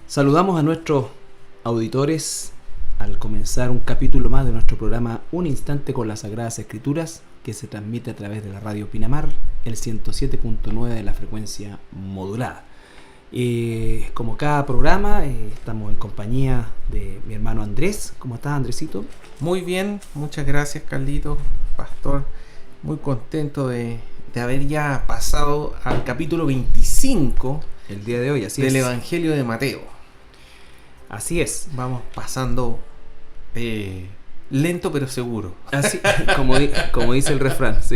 Saludamos a nuestros auditores al comenzar un capítulo más de nuestro programa Un Instante con las Sagradas Escrituras, que se transmite a través de la radio Pinamar, el 107.9 de la frecuencia modulada. Como cada programa, estamos en compañía de mi hermano Andrés. ¿Cómo estás, Andresito? Muy bien, muchas gracias, Carlito, pastor. Muy contento de haber ya pasado al capítulo 25 el día de hoy, así del es. Evangelio de Mateo. Así es. Vamos pasando lento pero seguro. Así, como dice el refrán, sí.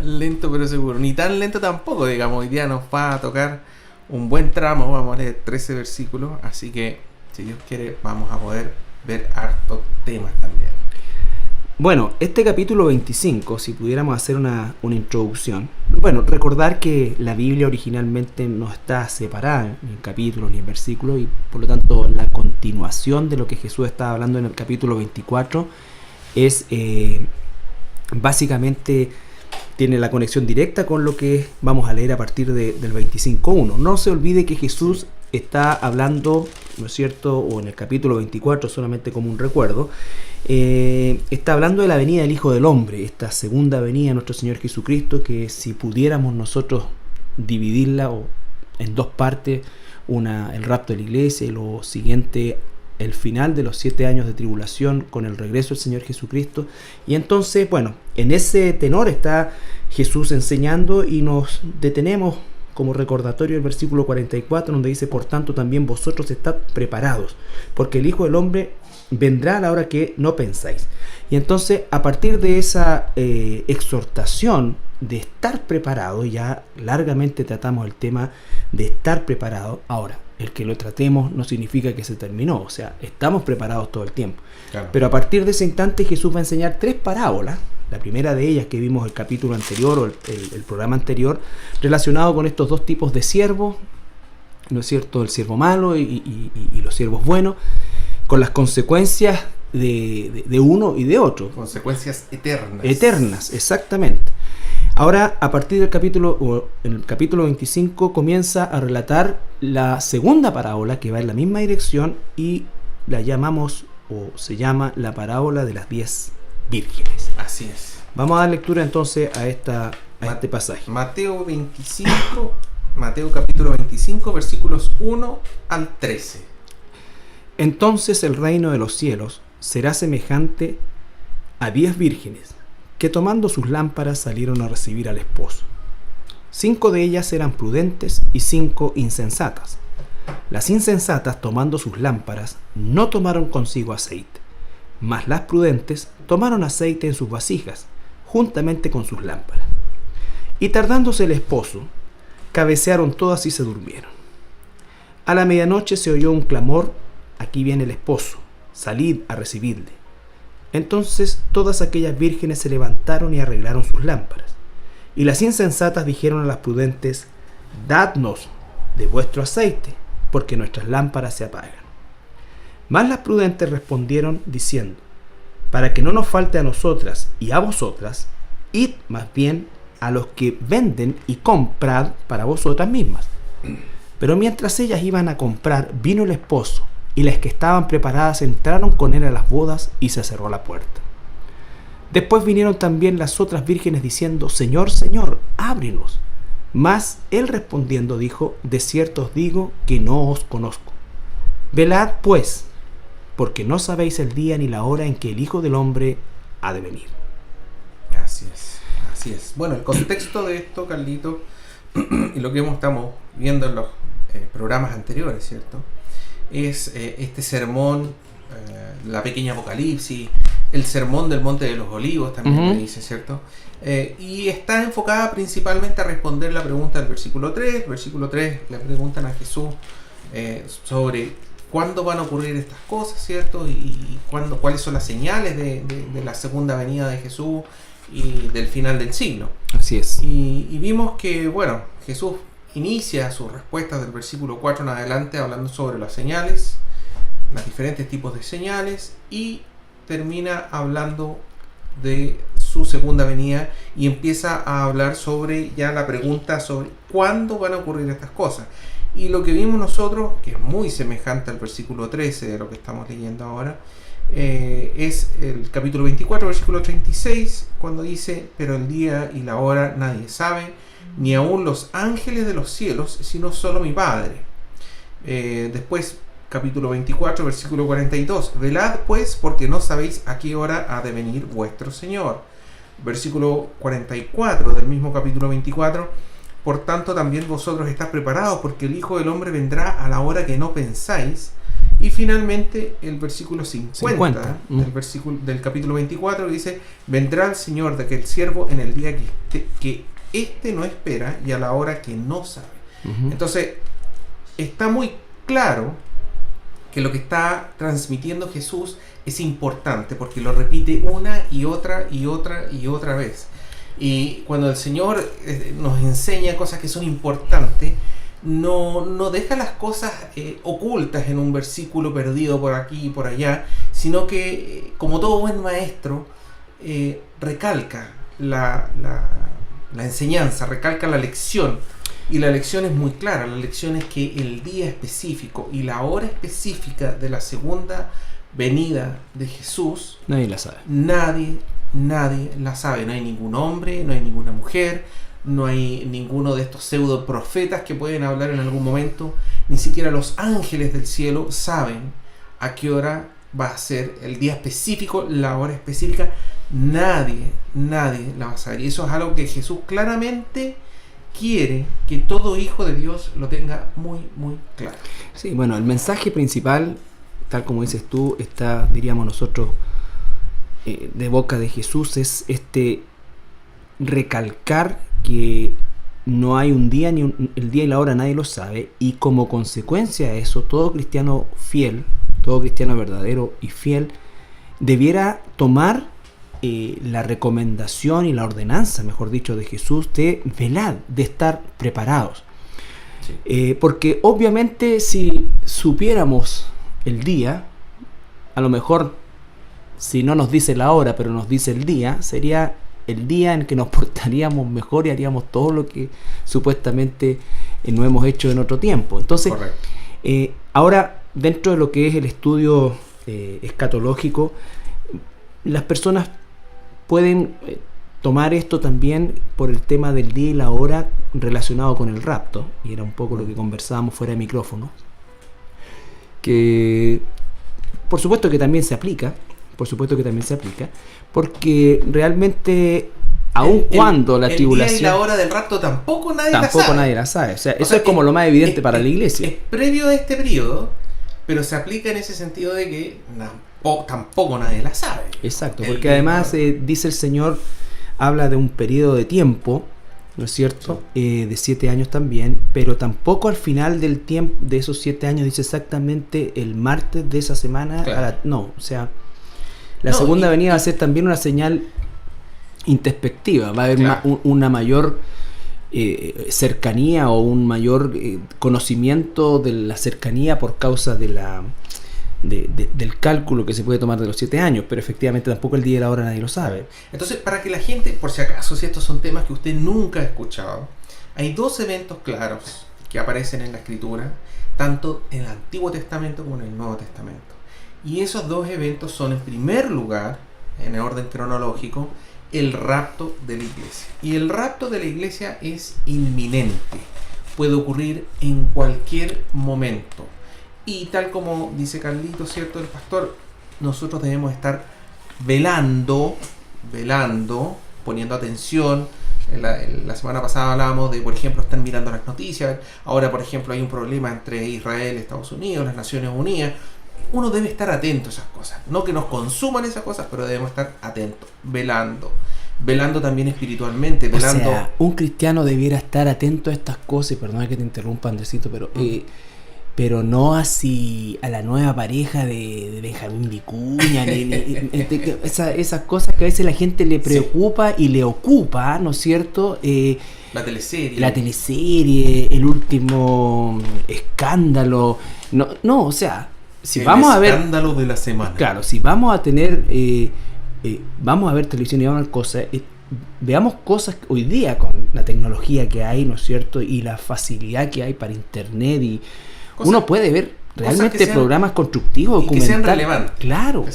Lento pero seguro. Ni tan lento tampoco, digamos. Hoy día nos va a tocar un buen tramo. Vamos a leer 13 versículos. Así que, si Dios quiere, vamos a poder ver hartos temas también. Bueno, este capítulo 25, si pudiéramos hacer una introducción. Bueno, recordar que la Biblia originalmente no está separada ni en capítulos ni en versículos, y por lo tanto la continuación de lo que Jesús estaba hablando en el capítulo 24 es básicamente tiene la conexión directa con lo que vamos a leer a partir del 25.1. No se olvide que Jesús está hablando, ¿no es cierto?, o en el capítulo 24, solamente como un recuerdo, está hablando de la venida del Hijo del Hombre, esta segunda venida de nuestro Señor Jesucristo, que si pudiéramos nosotros dividirla en dos partes, una el rapto de la iglesia y lo siguiente el final de los 7 años de tribulación con el regreso del Señor Jesucristo. Y entonces, bueno, en ese tenor está Jesús enseñando, y nos detenemos como recordatorio el versículo 44, donde dice: por tanto también vosotros estad preparados, porque el Hijo del Hombre vendrá a la hora que no pensáis. Y entonces, a partir de esa exhortación de estar preparado, ya largamente tratamos el tema de estar preparado. Ahora, el que lo tratemos no significa que se terminó, o sea, estamos preparados todo el tiempo. Claro. Pero a partir de ese instante Jesús va a enseñar 3 parábolas. La primera de ellas que vimos el capítulo anterior o el programa anterior, relacionado con estos dos tipos de siervos, ¿no es cierto?, el siervo malo y los siervos buenos, con las consecuencias de uno y de otro. Consecuencias eternas. Eternas, exactamente. Ahora, a partir del capítulo, o en el capítulo 25, comienza a relatar la segunda parábola que va en la misma dirección, y la llamamos, o se llama, la parábola de las 10 vírgenes. Así es. Vamos a dar lectura entonces a este pasaje. Mateo capítulo 25, versículos 1 al 13. Entonces el reino de los cielos será semejante a 10 vírgenes que, tomando sus lámparas, salieron a recibir al esposo. 5 de ellas eran prudentes y 5 insensatas. Las insensatas, tomando sus lámparas, no tomaron consigo aceite, mas las prudentes tomaron aceite en sus vasijas, juntamente con sus lámparas. Y tardándose el esposo, cabecearon todas y se durmieron. A la medianoche se oyó un clamor: aquí viene el esposo, salid a recibirle. Entonces todas aquellas vírgenes se levantaron y arreglaron sus lámparas. Y las insensatas dijeron a las prudentes: dadnos de vuestro aceite, porque nuestras lámparas se apagan. Mas las prudentes respondieron diciendo: para que no nos falte a nosotras y a vosotras, id más bien a los que venden y comprad para vosotras mismas. Pero mientras ellas iban a comprar, vino el esposo, y las que estaban preparadas entraron con él a las bodas, y se cerró la puerta. Después vinieron también las otras vírgenes diciendo: Señor, Señor, ábrenos. Mas él respondiendo dijo: de cierto os digo que no os conozco. Velad pues, porque no sabéis el día ni la hora en que el Hijo del Hombre ha de venir. Así es, así es. Bueno, el contexto de esto, Carlito, y lo que estamos viendo en los programas anteriores, ¿cierto?, es este sermón, la pequeña Apocalipsis, el sermón del Monte de los Olivos, también me dice, ¿cierto? Y está enfocada principalmente a responder la pregunta del versículo 3. Versículo 3 le preguntan a Jesús sobre cuándo van a ocurrir estas cosas, ¿cierto? Y cuáles son las señales de la segunda venida de Jesús y del final del siglo. Así es. Y vimos que, bueno, Jesús inicia sus respuestas del versículo 4 en adelante hablando sobre las señales, los diferentes tipos de señales, y termina hablando de su segunda venida y empieza a hablar sobre ya la pregunta sobre cuándo van a ocurrir estas cosas. Y lo que vimos nosotros, que es muy semejante al versículo 13 de lo que estamos leyendo ahora, es el capítulo 24, versículo 36, cuando dice: pero el día y la hora nadie sabe, ni aun los ángeles de los cielos, sino solo mi Padre. Después, capítulo 24, versículo 42, velad pues, porque no sabéis a qué hora ha de venir vuestro Señor. Versículo 44 del mismo capítulo 24, por tanto también vosotros estáis preparados, porque el Hijo del Hombre vendrá a la hora que no pensáis. Y finalmente el versículo 50. Del capítulo 24 dice: vendrá el Señor de aquel siervo en el día que éste no espera y a la hora que no sabe. Entonces está muy claro que lo que está transmitiendo Jesús es importante, porque lo repite una y otra y otra y otra vez. Y cuando el Señor nos enseña cosas que son importantes, no deja las cosas ocultas en un versículo perdido por aquí y por allá, sino que, como todo buen maestro, recalca la enseñanza, recalca la lección. Y la lección es muy clara. La lección es que el día específico y la hora específica de la segunda venida de Jesús, nadie la sabe. Nadie la sabe. No hay ningún hombre, no hay ninguna mujer, no hay ninguno de estos pseudo profetas que pueden hablar en algún momento. Ni siquiera los ángeles del cielo saben a qué hora va a ser el día específico, la hora específica. Nadie la va a saber. Y eso es algo que Jesús claramente quiere que todo hijo de Dios lo tenga muy, muy claro. Sí, bueno, el mensaje principal, tal como dices tú, está, diríamos nosotros, de boca de Jesús, es recalcar que no hay un día, el día y la hora nadie lo sabe, y como consecuencia de eso, todo cristiano fiel, todo cristiano verdadero y fiel, debiera tomar la recomendación y la ordenanza, mejor dicho, de Jesús, de velar, de estar preparados. Sí. Porque obviamente si supiéramos el día, a lo mejor, si no nos dice la hora, pero nos dice el día, sería el día en que nos portaríamos mejor y haríamos todo lo que supuestamente no hemos hecho en otro tiempo. Entonces, ahora, dentro de lo que es el estudio escatológico, las personas pueden tomar esto también por el tema del día y la hora relacionado con el rapto, y era un poco lo que conversábamos fuera de micrófono, que por supuesto que también se aplica, porque realmente, aun cuando la tribulación... El día y la hora del rapto tampoco nadie la sabe. O sea, eso es como lo más evidente para la iglesia. Es previo a este periodo, pero se aplica en ese sentido de que tampoco nadie la sabe. Exacto, porque además dice el Señor, habla de un periodo de tiempo, ¿no es cierto? Sí. De 7 años también, pero tampoco al final del tiempo de esos 7 años dice exactamente el martes de esa semana. Claro. La segunda venida va a ser también una señal introspectiva, va a haber una mayor cercanía o un mayor conocimiento de la cercanía por causa de del cálculo que se puede tomar de los 7 años, pero efectivamente tampoco el día y la hora nadie lo sabe. Entonces, para que la gente, por si acaso, si estos son temas que usted nunca ha escuchado, hay 2 eventos claros que aparecen en la Escritura, tanto en el Antiguo Testamento como en el Nuevo Testamento. Y esos 2 eventos son, en primer lugar, en orden cronológico, el rapto de la iglesia. Y el rapto de la iglesia es inminente, puede ocurrir en cualquier momento. Y tal como dice Carlito, ¿cierto?, el pastor, nosotros debemos estar velando, poniendo atención. La semana pasada hablábamos de, por ejemplo, estar mirando las noticias. Ahora, por ejemplo, hay un problema entre Israel, Estados Unidos, las Naciones Unidas. Uno debe estar atento a esas cosas. No que nos consuman esas cosas, pero debemos estar atentos, velando también espiritualmente. O sea, un cristiano debiera estar atento a estas cosas. Y perdona que te interrumpa, Andresito, pero no así a la nueva pareja de Benjamín Vicuña, esas cosas que a veces la gente le preocupa y le ocupa, ¿no es cierto? La teleserie, el último escándalo. No, o sea, si vamos a ver... El escándalo de la semana. Claro, si vamos a tener... vamos a ver televisión y vamos a ver cosas... veamos cosas hoy día con la tecnología que hay, ¿no es cierto? Y la facilidad que hay para internet y uno puede ver realmente programas constructivos, documentales. Que sean relevantes. Claro,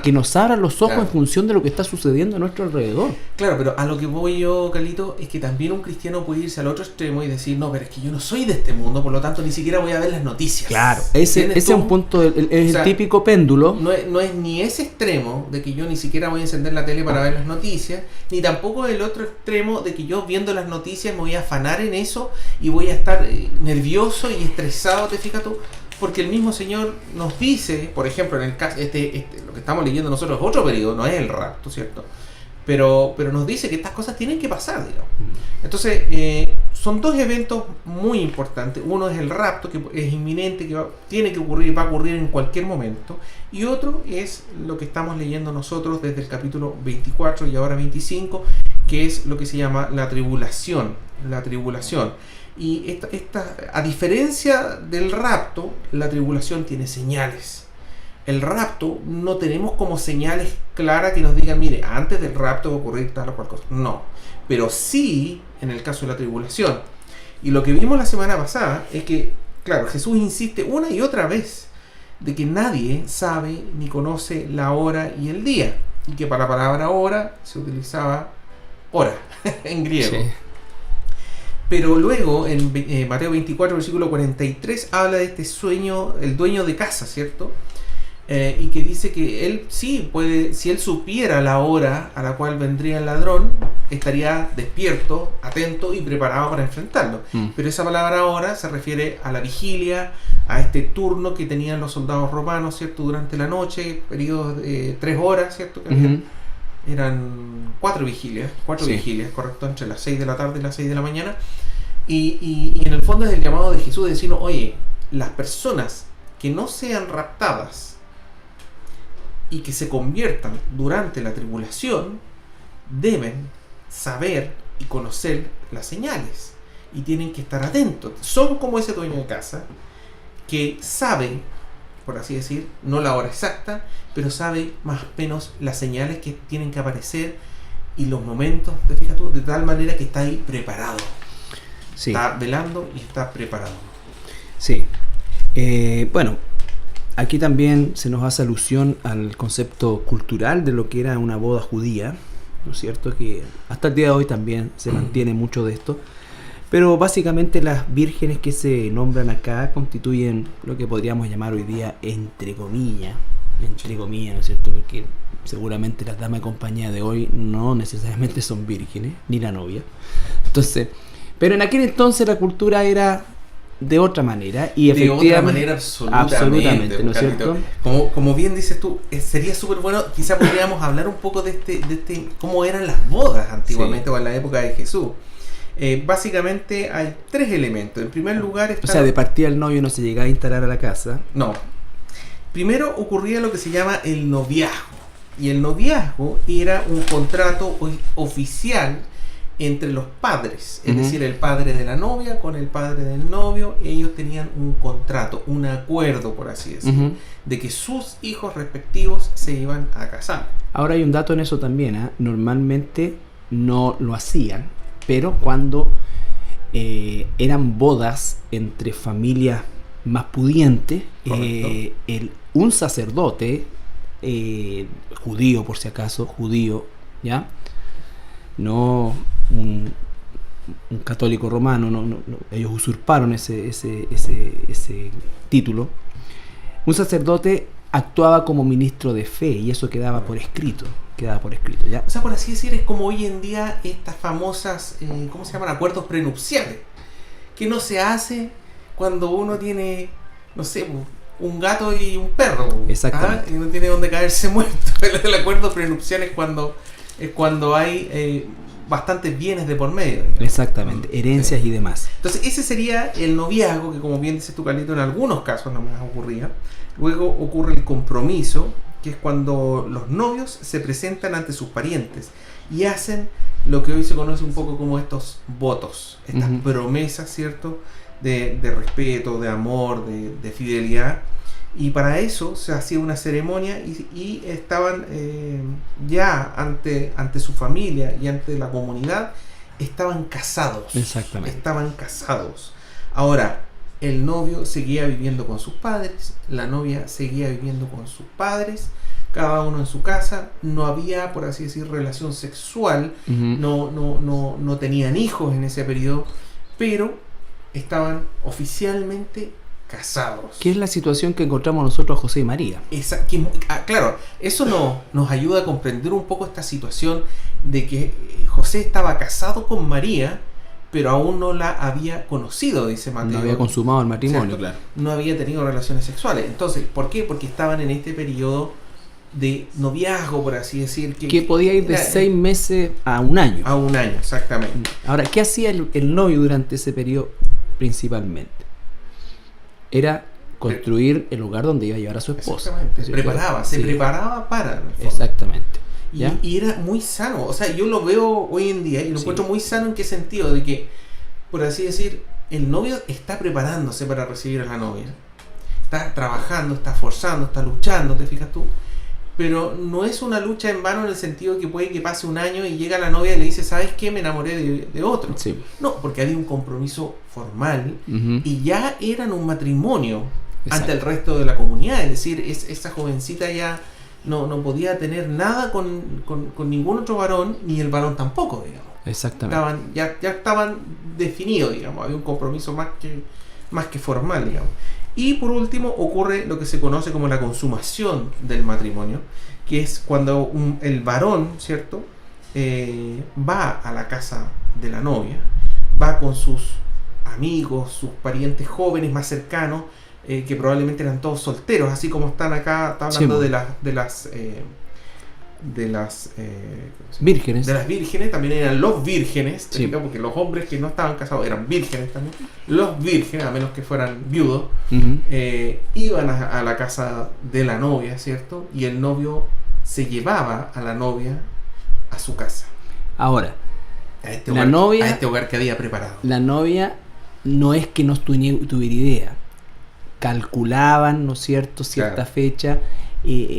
que nos abran los ojos en función de lo que está sucediendo a nuestro alrededor. Claro, pero a lo que voy yo, Carlito, es que también un cristiano puede irse al otro extremo y decir, no, pero es que yo no soy de este mundo, por lo tanto ni siquiera voy a ver las noticias. Claro, ese es un punto, el típico péndulo. No es ni ese extremo de que yo ni siquiera voy a encender la tele para ver las noticias, ni tampoco el otro extremo de que yo viendo las noticias me voy a afanar en eso y voy a estar nervioso y estresado, ¿te fijas tú? Porque el mismo Señor nos dice, por ejemplo, en el caso, lo que estamos leyendo nosotros es otro periodo, no es el rapto, ¿cierto? Pero nos dice que estas cosas tienen que pasar, digamos. Entonces, son dos eventos muy importantes. Uno es el rapto, que es inminente, que tiene que ocurrir, va a ocurrir en cualquier momento. Y otro es lo que estamos leyendo nosotros desde el capítulo 24 y ahora 25, que es lo que se llama la tribulación. La tribulación. Y a diferencia del rapto, la tribulación tiene señales. El rapto no tenemos como señales claras que nos digan, mire, antes del rapto va a ocurrir tal o cual cosa. No, pero sí en el caso de la tribulación. Y lo que vimos la semana pasada es que, claro, Jesús insiste una y otra vez de que nadie sabe ni conoce la hora y el día. Y que para la palabra hora se utilizaba hora en griego. Sí. Pero luego en Mateo 24, versículo 43, habla de este sueño, el dueño de casa, ¿cierto? Y que dice que él sí puede, si él supiera la hora a la cual vendría el ladrón, estaría despierto, atento y preparado para enfrentarlo. Pero esa palabra hora se refiere a la vigilia, a este turno que tenían los soldados romanos, ¿cierto? Durante la noche, periodos de 3 horas, ¿cierto? Que eran 4 vigilias, correcto, entre las 6 de la tarde y las 6 de la mañana. Y en el fondo es el llamado de Jesús de decirnos, oye, las personas que no sean raptadas y que se conviertan durante la tribulación deben saber y conocer las señales y tienen que estar atentos. Son como ese dueño de casa que sabe, por así decir, no la hora exacta, pero sabe más o menos las señales que tienen que aparecer y los momentos, fíjate tú, de tal manera que está ahí preparado. Sí. Está velando y está preparado. Sí. Bueno, aquí también se nos hace alusión al concepto cultural de lo que era una boda judía, ¿no es cierto? Que hasta el día de hoy también se mantiene mucho de esto. Pero básicamente las vírgenes que se nombran acá constituyen lo que podríamos llamar hoy día entre comillas, ¿no es cierto? Porque seguramente las damas de compañía de hoy no necesariamente son vírgenes, ni la novia. Entonces, pero en aquel entonces la cultura era de otra manera y efectivamente... De otra manera absolutamente, ¿no es cierto? Como bien dices tú, sería súper bueno, quizá podríamos hablar un poco de este cómo eran las bodas antiguamente, o en la época de Jesús. Básicamente hay 3 elementos. En primer lugar está... O sea, de partida el novio no se llegaba a instalar a la casa. No. Primero ocurría lo que se llama el noviazgo. Y el noviazgo era un contrato oficial entre los padres. Es decir, el padre de la novia con el padre del novio. Ellos tenían un contrato, un acuerdo, por así decirlo, de que sus hijos respectivos se iban a casar. Ahora hay un dato en eso también, ¿eh? Normalmente no lo hacían, pero cuando eran bodas entre familias más pudientes, un sacerdote judío, por si acaso, ¿ya? No un católico romano, no, ellos usurparon ese título. Un sacerdote actuaba como ministro de fe y eso quedaba por escrito. ¿Ya? O sea, por así decir, es como hoy en día estas famosas, ¿cómo se llaman? Acuerdos prenupciales, que no se hace cuando uno tiene, no sé, un gato y un perro. Exactamente. Y no tiene donde caerse muerto. El acuerdo prenupcial es cuando hay bastantes bienes de por medio, digamos. Exactamente, herencias y demás. Entonces ese sería el noviazgo, que como bien dices tú, Carlito, en algunos casos nomás ocurría. Luego ocurre el compromiso, que es cuando los novios se presentan ante sus parientes y hacen lo que hoy se conoce un poco como estos votos, estas promesas, ¿cierto? De respeto, de amor, de fidelidad. Y para eso se hacía una ceremonia y estaban ya ante su familia y ante la comunidad, estaban casados. Exactamente. Estaban casados. Ahora, el novio seguía viviendo con sus padres, la novia seguía viviendo con sus padres, cada uno en su casa. No había, por así decir, relación sexual, no tenían hijos en ese periodo, pero estaban oficialmente casados. ¿Qué es la situación que encontramos nosotros a José y María? Claro, eso nos ayuda a comprender un poco esta situación de que José estaba casado con María, pero aún no la había conocido, dice Mateo. No había consumado el matrimonio, ¿cierto? claro. No había tenido relaciones sexuales. Entonces, ¿por qué? Porque estaban en este periodo de noviazgo, por así decir. Que podía ir de 6 meses a un año. A un año, exactamente. Ahora, ¿qué hacía el novio durante ese periodo principalmente? Era construir el lugar donde iba a llevar a su esposa. Exactamente. Se Sí. preparaba para. Exactamente. ¿Ya? Y era muy sano. O sea, yo lo veo hoy en día y lo Sí. encuentro muy sano. ¿En qué sentido? De que, por así decir, el novio está preparándose para recibir a la novia. Está trabajando, está forzando, está luchando, ¿te fijas tú? Pero no es una lucha en vano en el sentido de que puede que pase un año y llega la novia y le dice, ¿sabes qué? Me enamoré de otro. Sí. No, porque había un compromiso formal Ujú. y ya eran un matrimonio. Exacto. Ante el resto de la comunidad. Es decir, esa jovencita ya no podía tener nada con ningún otro varón, ni el varón tampoco, digamos. Exactamente. Ya estaban definidos, digamos. Había un compromiso más que formal, digamos. Y por último ocurre lo que se conoce como la consumación del matrimonio, que es cuando el varón, ¿cierto? Va a la casa de la novia, va con sus amigos, sus parientes jóvenes más cercanos, que probablemente eran todos solteros, así como están acá, está hablando Sí. de Vírgenes. las vírgenes, también eran los vírgenes, Sí. porque los hombres que no estaban casados eran vírgenes también. Los vírgenes, a menos que fueran viudos, Ujú. iban a la casa de la novia, ¿cierto? Y el novio se llevaba a la novia a su casa, Ahora, a este La hogar, novia- a este hogar que había preparado. la novia no es que no tuviera idea. Calculaban, ¿no es cierto?, cierta Claro. fecha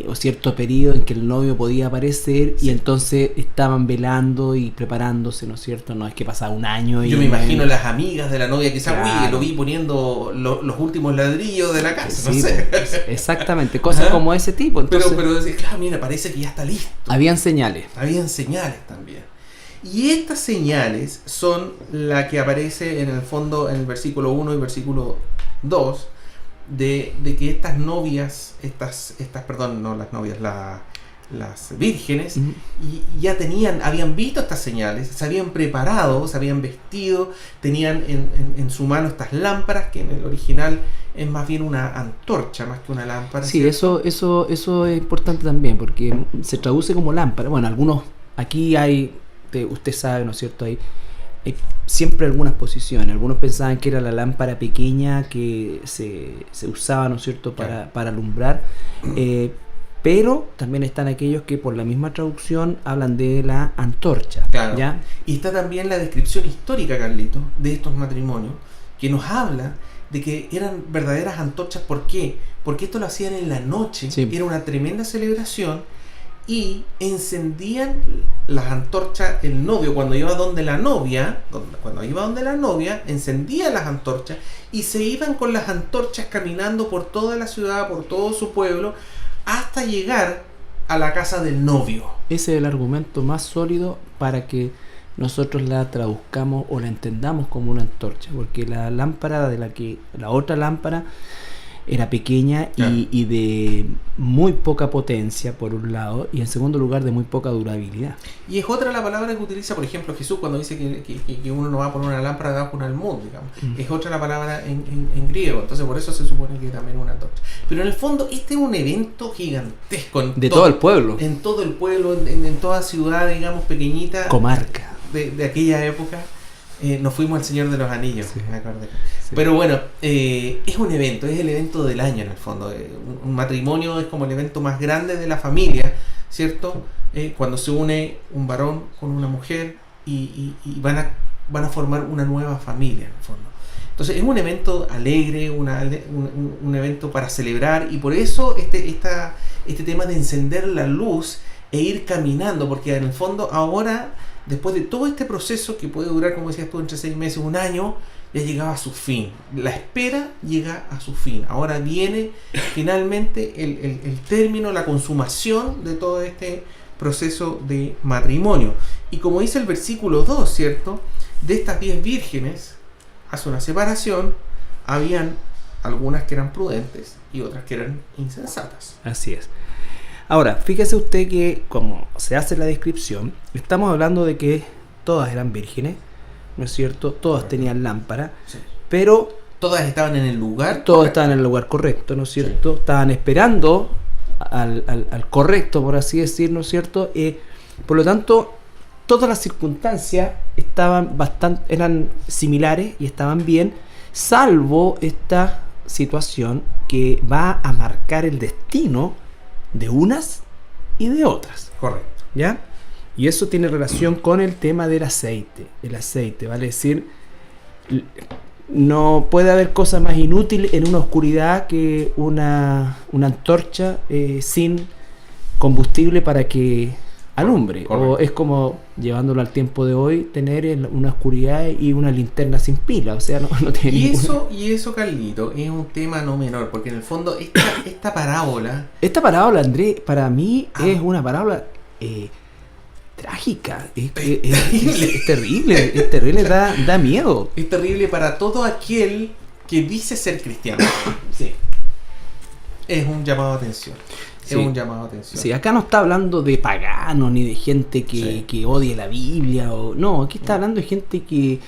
o cierto periodo en que el novio podía aparecer y Sí. entonces estaban velando y preparándose, ¿no es cierto? No es que pasaba un año y... Yo me imagino las amigas de la novia, quizás, Claro. uy, lo vi poniendo los últimos ladrillos de la casa, Sí, no sé. pues, exactamente, cosas Ajá. como ese tipo. Entonces, pero decir, claro, mira, parece que ya está listo. habían señales. Habían señales también. Y estas señales son la que aparece en el fondo en el versículo 1 y versículo 2 de que estas novias, perdón, no las novias, las vírgenes, Ujú. y ya habían visto estas señales, se habían preparado, se habían vestido, tenían en su mano estas lámparas, que en el original es más bien una antorcha más que una lámpara. Sí, ¿cierto? eso es importante también porque se traduce como lámpara. Bueno, algunos, aquí hay, usted sabe, ¿no es cierto? Hay siempre algunas posiciones. Algunos pensaban que era la lámpara pequeña que se usaba, ¿no es cierto?, para alumbrar. Pero también están aquellos que por la misma traducción hablan de la antorcha. Claro. ¿Ya? Y está también la descripción histórica, Carlito, de estos matrimonios, que nos habla de que eran verdaderas antorchas. ¿Por qué? Porque esto lo hacían en la noche, Sí. era una tremenda celebración, y encendían las antorchas. El novio, cuando iba donde la novia, encendía las antorchas y se iban con las antorchas caminando por toda la ciudad, por todo su pueblo, hasta llegar a la casa del novio. Ese es el argumento más sólido para que nosotros la traduzcamos o la entendamos como una antorcha, porque la lámpara la otra lámpara era pequeña Claro. y de muy poca potencia por un lado, y en segundo lugar de muy poca durabilidad. Y es otra la palabra que utiliza, por ejemplo, Jesús cuando dice que uno no va a poner una lámpara debajo de un almud, digamos. Es otra la palabra en griego, entonces por eso se supone que también es una antorcha. Pero en el fondo este es un evento gigantesco De todo el pueblo. en todo el pueblo, en toda ciudad, digamos, pequeñita Comarca. de aquella época. Nos fuimos al Señor de los Anillos, Sí. me acordé. Sí. Pero bueno, es un evento, es el evento del año en el fondo. Un matrimonio es como el evento más grande de la familia, ¿cierto? Cuando se une un varón con una mujer y van a formar una nueva familia en el fondo. Entonces es un evento alegre, un evento para celebrar, y por eso este tema de encender la luz e ir caminando, porque en el fondo ahora, después de todo este proceso que puede durar, como decías tú, entre 6 meses, un año, ya llegaba a su fin. La espera llega a su fin. Ahora viene finalmente el término, la consumación de todo este proceso de matrimonio. Y como dice el versículo 2, ¿cierto? De estas 10 vírgenes, hace una separación, habían algunas que eran prudentes y otras que eran insensatas. Así es. Ahora, fíjese usted que como se hace la descripción, estamos hablando de que todas eran vírgenes, ¿no es cierto? Todas tenían lámpara, Sí. pero Todas estaban en el lugar. todas estaban en el lugar correcto, ¿no es cierto? Sí. Estaban esperando al correcto, por así decir, ¿no es cierto? Por lo tanto, todas las circunstancias eran similares y estaban bien, salvo esta situación que va a marcar el destino de unas y de otras, Correcto. ¿ya? Y eso tiene relación con el tema del aceite. El aceite, vale decir, no puede haber cosa más inútil en una oscuridad que una antorcha sin combustible para que alumbre. Correcto. O es como, llevándolo al tiempo de hoy, tener una oscuridad y una linterna sin pila. O sea, no tiene Y eso, Carlito, es un tema no menor, porque en el fondo esta parábola... Esta parábola, Andrés, para mí es una parábola trágica. Es terrible, da miedo. Es terrible para todo aquel que dice ser cristiano. Sí. Es un llamado a atención. Sí. Es un llamado a atención. Sí, acá no está hablando de paganos ni de gente que odie la Biblia. No, aquí está hablando de gente que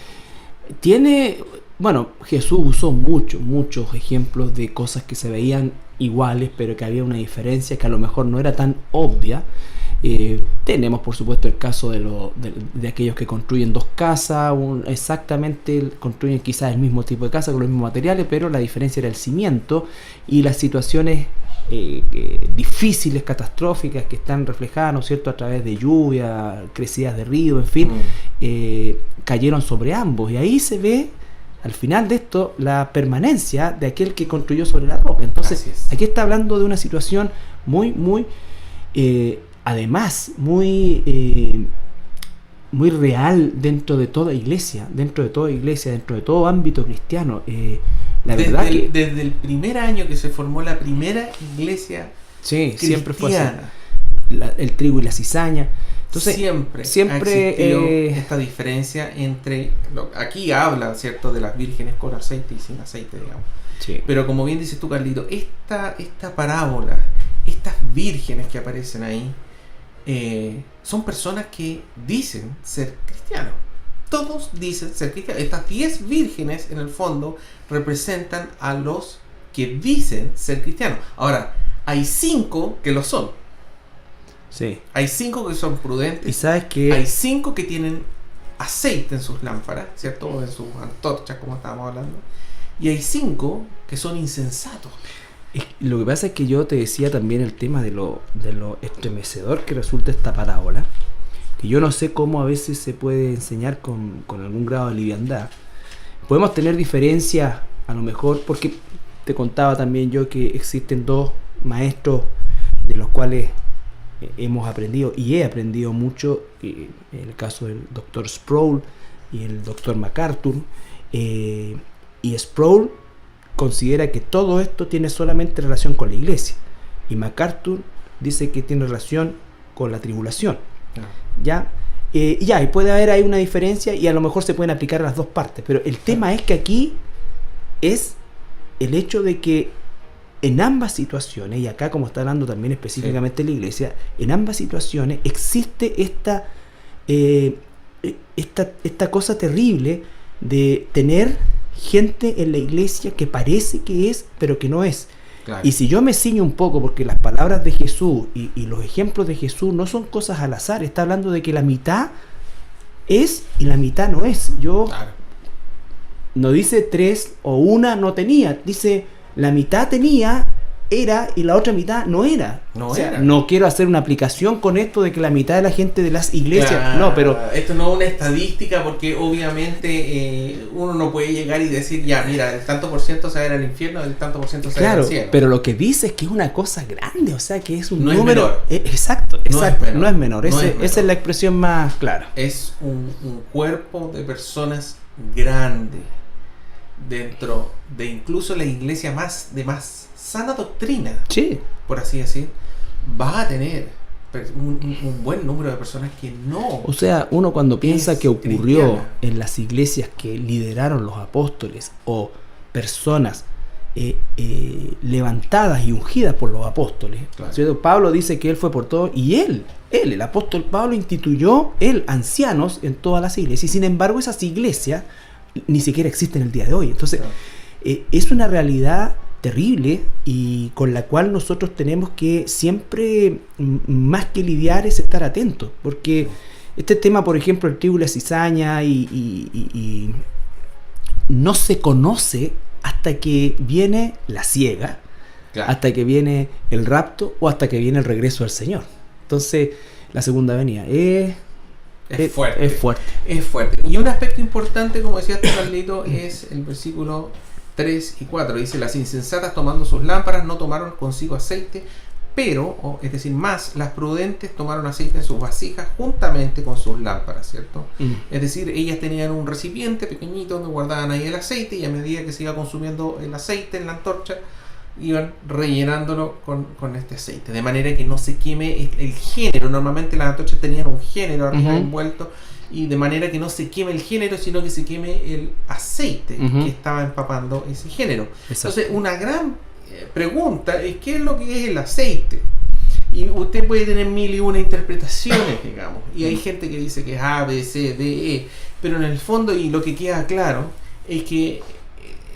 tiene... Bueno, Jesús usó muchos ejemplos de cosas que se veían iguales, pero que había una diferencia que a lo mejor no era tan obvia. Tenemos, por supuesto, el caso de aquellos que construyen dos casas, exactamente construyen quizás el mismo tipo de casa con los mismos materiales, pero la diferencia era el cimiento y las situaciones difíciles, catastróficas que están reflejadas, ¿no es cierto?, a través de lluvia, crecidas de río, en fin, cayeron sobre ambos. Y ahí se ve, al final de esto, la permanencia de aquel que construyó sobre la roca. Entonces, aquí está hablando de una situación muy además, muy real dentro de toda iglesia, dentro de todo ámbito cristiano. Desde el primer año que se formó la primera iglesia cristiana, siempre fue así. El trigo y la cizaña. Entonces, siempre esta diferencia entre... Aquí habla, ¿cierto?, de las vírgenes con aceite y sin aceite, digamos. Sí. Pero como bien dices tú, Carlito, esta parábola, estas vírgenes que aparecen ahí, son personas que dicen ser cristianos. Todos dicen ser cristianos. Estas 10 vírgenes, en el fondo, representan a los que dicen ser cristianos. Ahora, hay 5 que lo son. Sí. Hay 5 que son prudentes. Y sabes que hay 5 que tienen aceite en sus lámparas, ¿cierto? O en sus antorchas, como estábamos hablando. Y hay 5 que son insensatos. Lo que pasa es que yo te decía también el tema de lo estremecedor que resulta esta parábola, que yo no sé cómo a veces se puede enseñar con algún grado de liviandad. Podemos tener diferencias, a lo mejor, porque te contaba también yo que existen 2 maestros de los cuales hemos aprendido y he aprendido mucho, en el caso del Dr. Sproul y el Dr. MacArthur. Y Sproul considera que todo esto tiene solamente relación con la iglesia, y MacArthur dice que tiene relación con la tribulación. Y puede haber ahí una diferencia y a lo mejor se pueden aplicar a las 2 partes, pero el tema es que aquí es el hecho de que en ambas situaciones, y acá como está hablando también específicamente la iglesia, en ambas situaciones existe esta cosa terrible de tener gente en la iglesia que parece que es, pero que no es. Claro. Y si yo me ciño un poco, porque las palabras de Jesús y los ejemplos de Jesús no son cosas al azar, está hablando de que la mitad es y la mitad no es. No dice 3 o 1 no tenía, dice la mitad tenía era y la otra mitad no era. No era. No quiero hacer una aplicación con esto de que la mitad de la gente de las iglesias... Claro, no, pero... Esto no es una estadística porque obviamente uno no puede llegar y decir, ya, mira, el tanto por ciento se va a ir al infierno, el tanto por ciento se va a ir al cielo. Pero lo que dice es que es una cosa grande, o sea, que es un no número... Es menor. Exacto, no es menor. No es menor. Esa es la expresión más clara. Es un cuerpo de personas grande dentro de incluso la iglesia de más sana doctrina, sí, por así decir, va a tener un buen número de personas que no... O sea, uno cuando piensa que ocurrió cristiana. en las iglesias que lideraron los apóstoles o personas levantadas y ungidas por los apóstoles, Claro. ¿cierto? Pablo dice que él fue por todo y el apóstol Pablo instituyó ancianos en todas las iglesias y sin embargo esas iglesias ni siquiera existen el día de hoy. Entonces, Claro. Es una realidad terrible y con la cual nosotros tenemos que siempre, más que lidiar, es estar atentos, porque este tema, por ejemplo, el trigo y la cizaña y no se conoce hasta que viene la siega, Claro. hasta que viene el rapto o hasta que viene el regreso del Señor. Entonces, la segunda venida es fuerte. Es fuerte. Es fuerte. Y un aspecto importante, como decía Carlito, es el versículo 3 y 4. Dice, las insensatas tomando sus lámparas no tomaron consigo aceite, pero, es decir, más, las prudentes tomaron aceite en sus vasijas juntamente con sus lámparas, ¿cierto? Es decir, ellas tenían un recipiente pequeñito donde guardaban ahí el aceite y a medida que se iba consumiendo el aceite en la antorcha, iban rellenándolo con este aceite, de manera que no se queme el género. Normalmente las antorchas tenían un género arriba envuelto, y de manera que no se queme el género, sino que se queme el aceite que estaba empapando ese género. Exacto. Entonces, una gran pregunta es ¿qué es lo que es el aceite? Y usted puede tener mil y una interpretaciones, digamos, y hay gente que dice que es A, B, C, D, E, pero en el fondo, y lo que queda claro, es que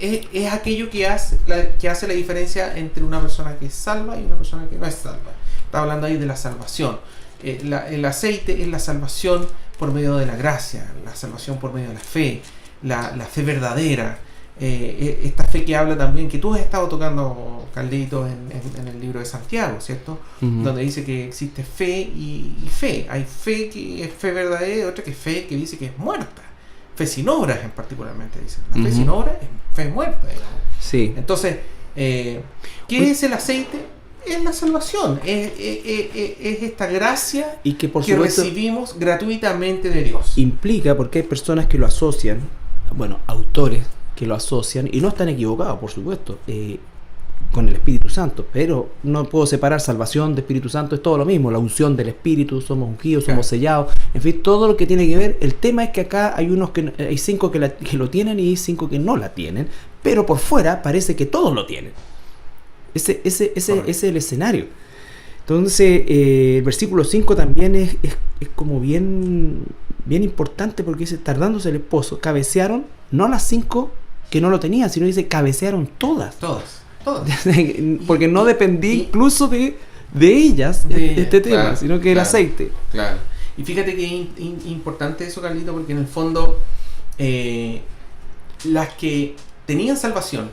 es aquello que hace la diferencia entre una persona que es salva y una persona que no es salva. Está hablando ahí de la salvación. El aceite es la salvación por medio de la gracia, la salvación por medio de la fe verdadera, esta fe que habla también, que tú has estado tocando, Carlito, en el libro de Santiago, ¿cierto? Donde dice que existe fe y fe. Hay fe que es fe verdadera y otra que es fe que dice que es muerta. Fe sin obras, en particularmente, dice. La fe sin obras es fe muerta, digamos. Sí. Entonces, ¿qué es el aceite? Es la salvación, es esta gracia y que, por que supuesto, recibimos gratuitamente de Dios. Implica, porque hay personas que lo asocian, bueno, autores que lo asocian, y no están equivocados, por supuesto, con el Espíritu Santo, pero no puedo separar salvación de Espíritu Santo, es todo lo mismo, la unción del Espíritu, somos ungidos, somos sellados, en fin, todo lo que tiene que ver. El tema es que acá hay 5 que lo tienen y 5 que no la tienen, pero por fuera parece que todos lo tienen. Ese es el escenario. Entonces, el versículo 5 también es como bien importante, porque dice, tardándose el esposo, cabecearon, no las 5 que no lo tenían, sino dice, cabecearon todas. Todas. Porque no dependía incluso de ellas este tema, claro, sino que el aceite. Claro. Y fíjate que es importante eso, Carlito, porque en el fondo las que tenían salvación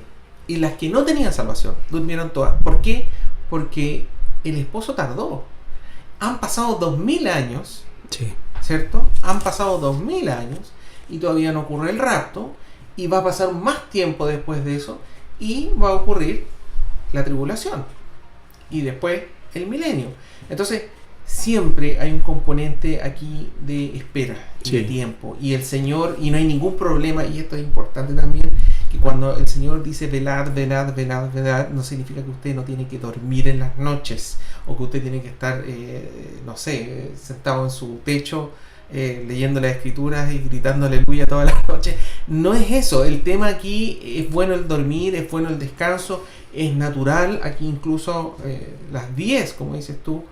y las que no tenían salvación durmieron todas. ¿Por qué? Porque el esposo tardó. Han pasado 2000 años, Sí. ¿cierto? Han pasado 2000 años y todavía no ocurre el rapto, y va a pasar más tiempo después de eso y va a ocurrir la tribulación y después el milenio. Entonces siempre hay un componente aquí de espera y de tiempo, y el Señor, y no hay ningún problema, y esto es importante también, que cuando el Señor dice velad, no significa que usted no tiene que dormir en las noches, o que usted tiene que estar sentado en su techo leyendo las escrituras y gritando aleluya todas las noches. No es eso. El tema aquí es bueno el dormir, es bueno el descanso, es natural. Aquí incluso las 10, como dices tú,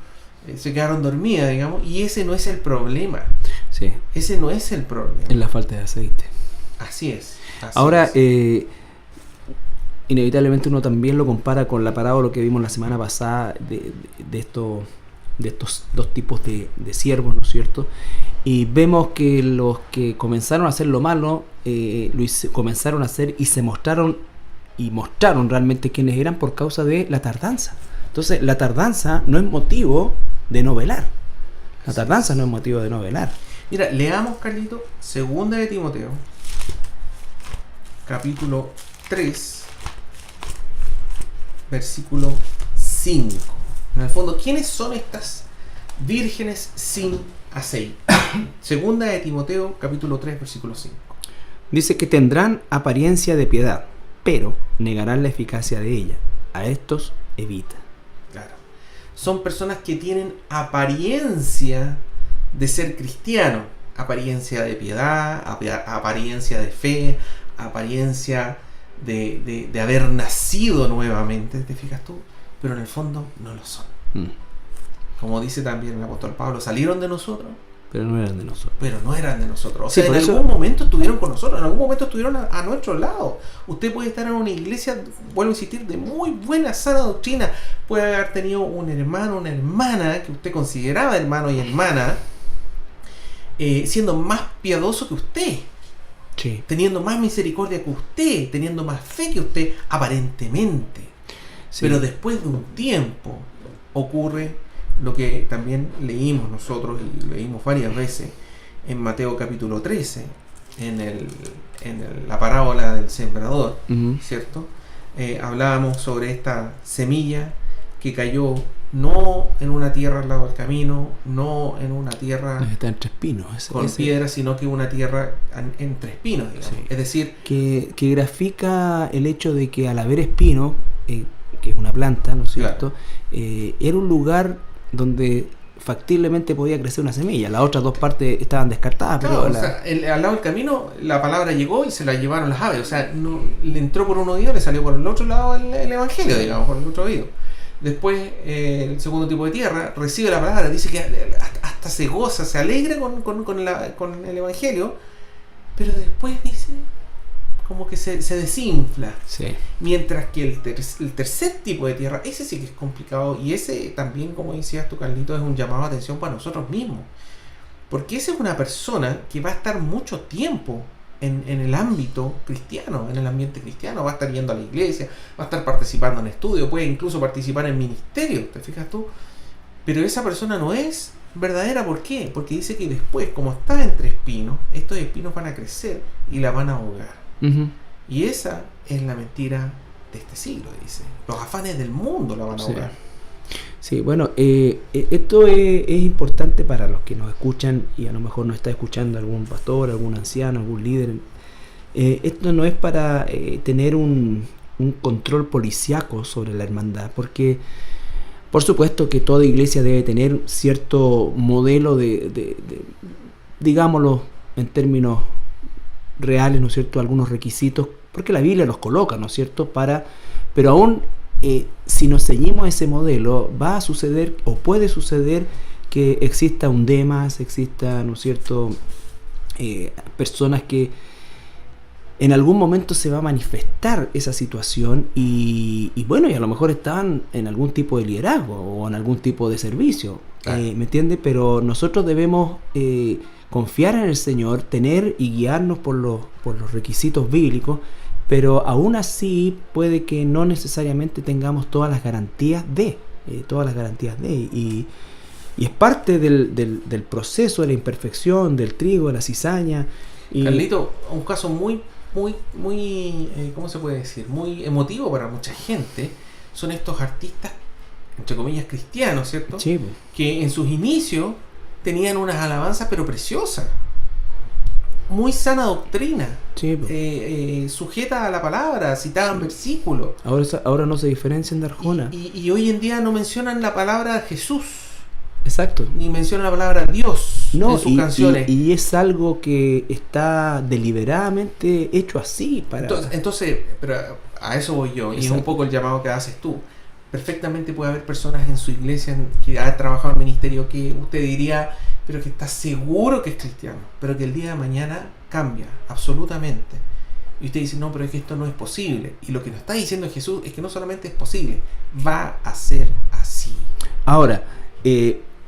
se quedaron dormidas, digamos, y ese no es el problema. Sí. Ese no es el problema. Es la falta de aceite. Así es. Ahora, inevitablemente uno también lo compara con la parábola que vimos la semana pasada de estos 2 tipos de siervos, ¿no es cierto? Y vemos que los que comenzaron a hacer lo malo, comenzaron a hacer y se mostraron y mostraron realmente quiénes eran por causa de la tardanza. Entonces, la tardanza no es motivo de no velar. La tardanza no es motivo de no velar. Mira, leamos, Carlito, 2 de Timoteo, capítulo 3, versículo 5. En el fondo, ¿quiénes son estas vírgenes sin aceite? 2 de Timoteo, capítulo 3, versículo 5. Dice que tendrán apariencia de piedad, pero negarán la eficacia de ella. A estos evita. Claro. Son personas que tienen apariencia de ser cristiano, apariencia de piedad, apariencia de fe, apariencia de haber nacido nuevamente, ¿te fijas tú? Pero en el fondo no lo son. Como dice también el apóstol Pablo, salieron de nosotros, pero no eran de nosotros. O Sí, sea, en por eso, algún momento estuvieron con nosotros, en algún momento estuvieron a nuestro lado. Usted puede estar en una iglesia, vuelvo a insistir, de muy buena, sana doctrina. Puede haber tenido un hermano, una hermana, que usted consideraba hermano y hermana, siendo más piadoso que usted. sí. Teniendo más misericordia que usted, teniendo más fe que usted, aparentemente. Sí. Pero después de un tiempo ocurre lo que también leímos nosotros y leímos varias veces en Mateo capítulo 13, en la parábola del sembrador, ¿cierto? Hablábamos sobre esta semilla que cayó no en una tierra al lado del camino, no en una tierra está entre espinos, con piedras, sino que una tierra entre espinos, digamos. Sí. Es decir, que grafica el hecho de que al haber espino, que es una planta, ¿no es cierto? Claro. Era un lugar donde factiblemente podía crecer una semilla. Las otras dos partes estaban descartadas. Claro, pero al lado del camino la palabra llegó y se la llevaron las aves. O sea, no, le entró por un oído y le salió por el otro lado el evangelio, digamos, por el otro oído. Después, el segundo tipo de tierra recibe la palabra, dice que hasta se goza, se alegra con el evangelio, pero después dice como que se desinfla. Sí. Mientras que el tercer tipo de tierra, ese sí que es complicado, y ese también, como decías tú, Carlito, es un llamado a atención para nosotros mismos, porque esa es una persona que va a estar mucho tiempo en el ámbito cristiano, en el ambiente cristiano, va a estar yendo a la iglesia, va a estar participando en estudios, puede incluso participar en ministerio, ¿te fijas tú? Pero esa persona no es verdadera. ¿Por qué? Porque dice que después, como está entre espinos, estos espinos van a crecer y la van a ahogar. Y esa es la mentira de este siglo, dice. Los afanes del mundo la van a ahogar. Sí, bueno, esto es importante para los que nos escuchan y a lo mejor nos está escuchando algún pastor, algún anciano, algún líder. Esto no es para tener un control policíaco sobre la hermandad, porque por supuesto que toda iglesia debe tener cierto modelo de digámoslo en términos reales, ¿no es cierto?, algunos requisitos, porque la Biblia los coloca, ¿no es cierto?, pero aún si nos ceñimos a ese modelo, va a suceder o puede suceder que exista un Demas, exista, ¿no es cierto?, personas que en algún momento se va a manifestar esa situación y bueno, y a lo mejor estaban en algún tipo de liderazgo o en algún tipo de servicio, ¿me entiendes? Pero nosotros debemos confiar en el Señor, tener y guiarnos por los requisitos bíblicos, pero aún así puede que no necesariamente tengamos todas las garantías y es parte del proceso de la imperfección, del trigo, de la cizaña. Carlito, un caso muy, ¿cómo se puede decir? Muy emotivo para mucha gente, son estos artistas, entre comillas, cristianos, ¿cierto? Sí. Que en sus inicios tenían unas alabanzas pero preciosas, muy sana doctrina, sujeta a la palabra, citaban versículos. Ahora no se diferencian de Arjona. Y hoy en día no mencionan la palabra Jesús. Exacto. Ni mencionan la palabra Dios en sus canciones. Y es algo que está deliberadamente hecho así para... Entonces, pero a eso voy yo. Exacto. Y es un poco el llamado que haces tú. Perfectamente puede haber personas en su iglesia que ha trabajado en ministerio que usted diría, pero que está seguro que es cristiano, pero que el día de mañana cambia absolutamente. Y usted dice, no, pero es que esto no es posible. Y lo que nos está diciendo Jesús es que no solamente es posible, va a ser así. Ahora,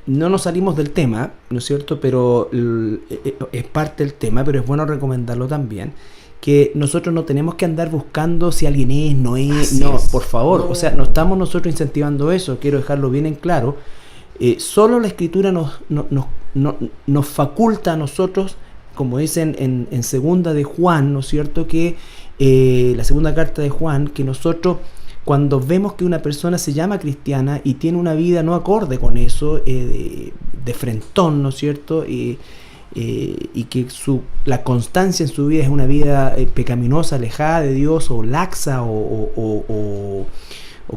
no nos salimos del tema, ¿no es cierto? Pero es parte del tema, pero es bueno recomendarlo también, que nosotros no tenemos que andar buscando si alguien es, no es, Así no, es. por favor, No. o sea, no estamos nosotros incentivando eso, quiero dejarlo bien en claro. Solo la Escritura nos faculta a nosotros, como dicen en segunda de Juan, ¿no es cierto?, que la segunda carta de Juan, que nosotros cuando vemos que una persona se llama cristiana y tiene una vida no acorde con eso, de frentón, ¿no es cierto?, y que la constancia en su vida es una vida pecaminosa, alejada de Dios, o laxa, o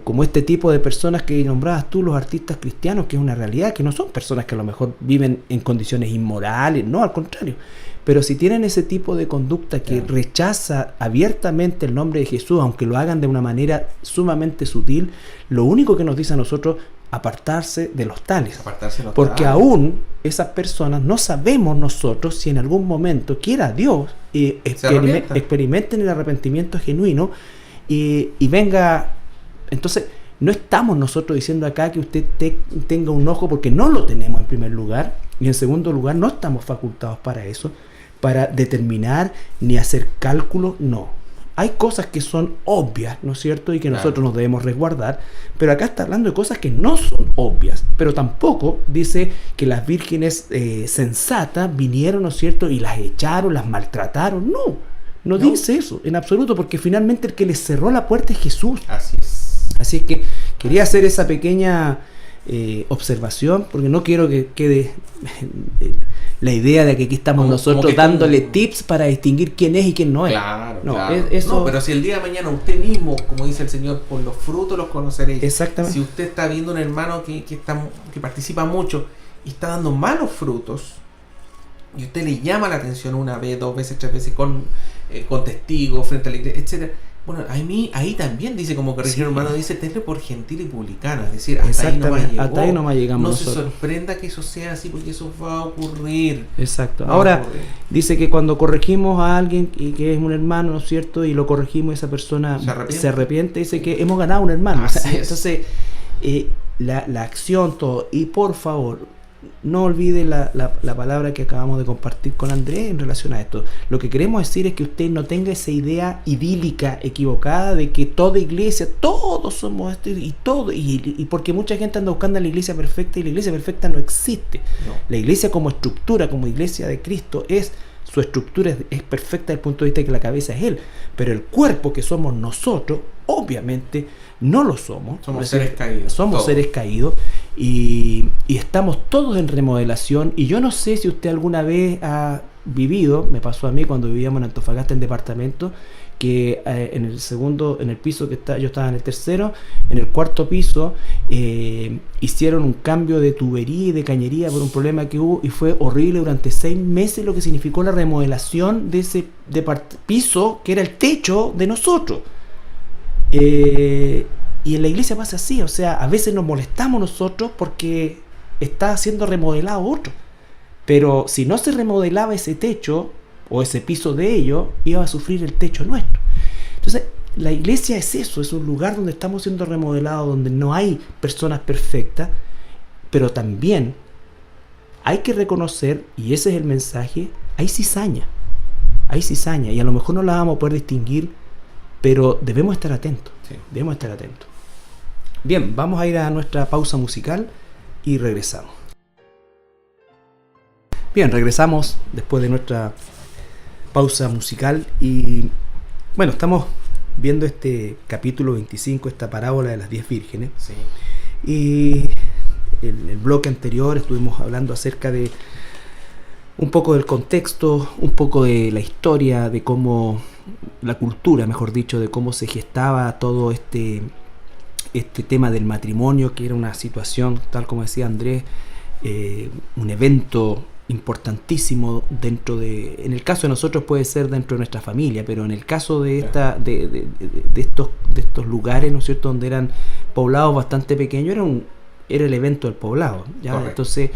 como este tipo de personas que nombrabas tú, los artistas cristianos, que es una realidad, que no son personas que a lo mejor viven en condiciones inmorales, no, al contrario, pero si tienen ese tipo de conducta que rechaza abiertamente el nombre de Jesús, aunque lo hagan de una manera sumamente sutil, lo único que nos dice a nosotros, apartarse de los tales. Porque aún esas personas no sabemos nosotros si en algún momento, quiera Dios, experimenten el arrepentimiento genuino y venga. Entonces, no estamos nosotros diciendo acá que usted tenga un ojo, porque no lo tenemos en primer lugar, y en segundo lugar no estamos facultados para eso, para determinar ni hacer cálculos, no. Hay cosas que son obvias, ¿no es cierto?, y que nosotros nos debemos resguardar, pero acá está hablando de cosas que no son obvias, pero tampoco dice que las vírgenes sensatas vinieron, ¿no es cierto?, y las echaron, las maltrataron, no dice eso, en absoluto, porque finalmente el que les cerró la puerta es Jesús. Así es. Así es que quería hacer esa pequeña observación, porque no quiero que quede la idea de que aquí estamos nosotros dándole tips para distinguir quién es y quién no es. Claro, no, claro. Eso... No, pero si el día de mañana usted mismo, como dice el Señor, por los frutos los conoceréis. Exactamente. Si usted está viendo un hermano que participa mucho y está dando malos frutos, y usted le llama la atención una vez, 2 veces, 3 veces con testigos frente a la iglesia, etcétera. Bueno, ahí también dice, como corrigió hermano, dice, tenle por gentil y publicano, es decir, hasta ahí nomás llegamos. No nosotros. Se sorprenda que eso sea así, porque eso va a ocurrir. Exacto. Ahora, dice que cuando corregimos a alguien y que es un hermano, ¿no es cierto?, y lo corregimos y esa persona se arrepiente, dice que hemos ganado un hermano. Entonces, la acción, todo, y por favor, no olvide la palabra que acabamos de compartir con Andrés en relación a esto. Lo que queremos decir es que usted no tenga esa idea idílica, equivocada, de que toda iglesia, todos somos esto y todo, y porque mucha gente anda buscando la iglesia perfecta, y la iglesia perfecta no existe. No. La iglesia como estructura, como iglesia de Cristo, su estructura es perfecta desde el punto de vista de que la cabeza es Él, pero el cuerpo que somos nosotros, obviamente no lo somos. Somos seres caídos. Somos seres caídos y estamos todos en remodelación. Y yo no sé si usted alguna vez ha vivido, me pasó a mí cuando vivíamos en Antofagasta en departamento, que en el piso que yo estaba en el tercero, en el cuarto piso hicieron un cambio de tubería y de cañería por un problema que hubo, y fue horrible durante 6 meses lo que significó la remodelación de ese piso que era el techo de nosotros. Y en la iglesia pasa así, o sea, a veces nos molestamos nosotros porque está siendo remodelado otro, pero si no se remodelaba ese techo o ese piso de ellos, iba a sufrir el techo nuestro. Entonces, la iglesia es eso, es un lugar donde estamos siendo remodelados, donde no hay personas perfectas, pero también hay que reconocer, y ese es el mensaje, hay cizaña, y a lo mejor no la vamos a poder distinguir, pero debemos estar atentos, debemos estar atentos. Bien, vamos a ir a nuestra pausa musical y regresamos. Bien, regresamos después de nuestra pausa musical y bueno, estamos viendo este capítulo 25, esta parábola de las 10 vírgenes. Sí. Y en el bloque anterior estuvimos hablando acerca de un poco del contexto, un poco de la historia, de cómo la cultura, mejor dicho, de cómo se gestaba todo este tema del matrimonio, que era una situación, tal como decía Andrés, un evento importantísimo en el caso de nosotros puede ser dentro de nuestra familia, pero en el caso de estos lugares, ¿no es cierto?, donde eran poblados bastante pequeños, era el evento del poblado, ¿ya? Entonces,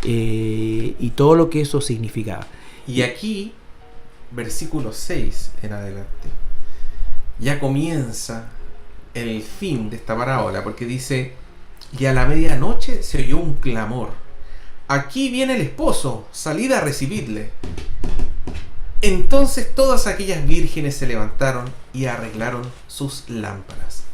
y todo lo que eso significaba. Y aquí, versículo 6 en adelante, ya comienza el fin de esta parábola, porque dice: y a la medianoche se oyó un clamor: aquí viene el esposo, salid a recibirle. Entonces todas aquellas vírgenes se levantaron y arreglaron sus lámparas.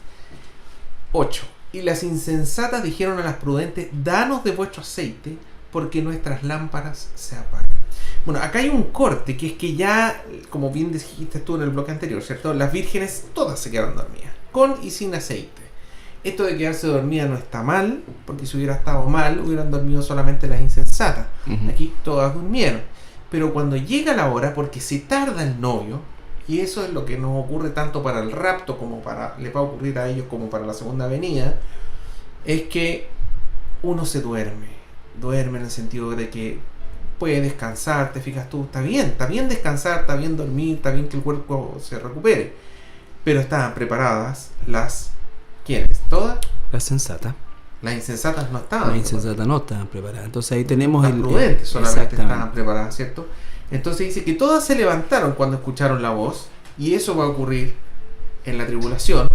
8. Y las insensatas dijeron a las prudentes: danos de vuestro aceite, porque nuestras lámparas se apagan. Bueno, acá hay un corte, que es que ya, como bien dijiste tú en el bloque anterior, ¿cierto? Las vírgenes todas se quedaron dormidas, con y sin aceite. Esto de quedarse dormida no está mal, porque si hubiera estado mal, hubieran dormido solamente las insensatas. Aquí todas durmieron. Pero cuando llega la hora, porque se tarda el novio, y eso es lo que nos ocurre tanto para el rapto como le va a ocurrir a ellos como para la segunda venida, es que uno se duerme en el sentido de que puede descansar, te fijas tú, está bien descansar, está bien dormir, está bien que el cuerpo se recupere, pero estaban preparadas ¿quiénes? ¿Todas? La sensata. Las insensatas no estaban. Las insensatas no estaban preparadas. Entonces ahí tenemos las prudentes solamente estaban preparadas, ¿cierto? Entonces dice que todas se levantaron cuando escucharon la voz, y eso va a ocurrir en la tribulación.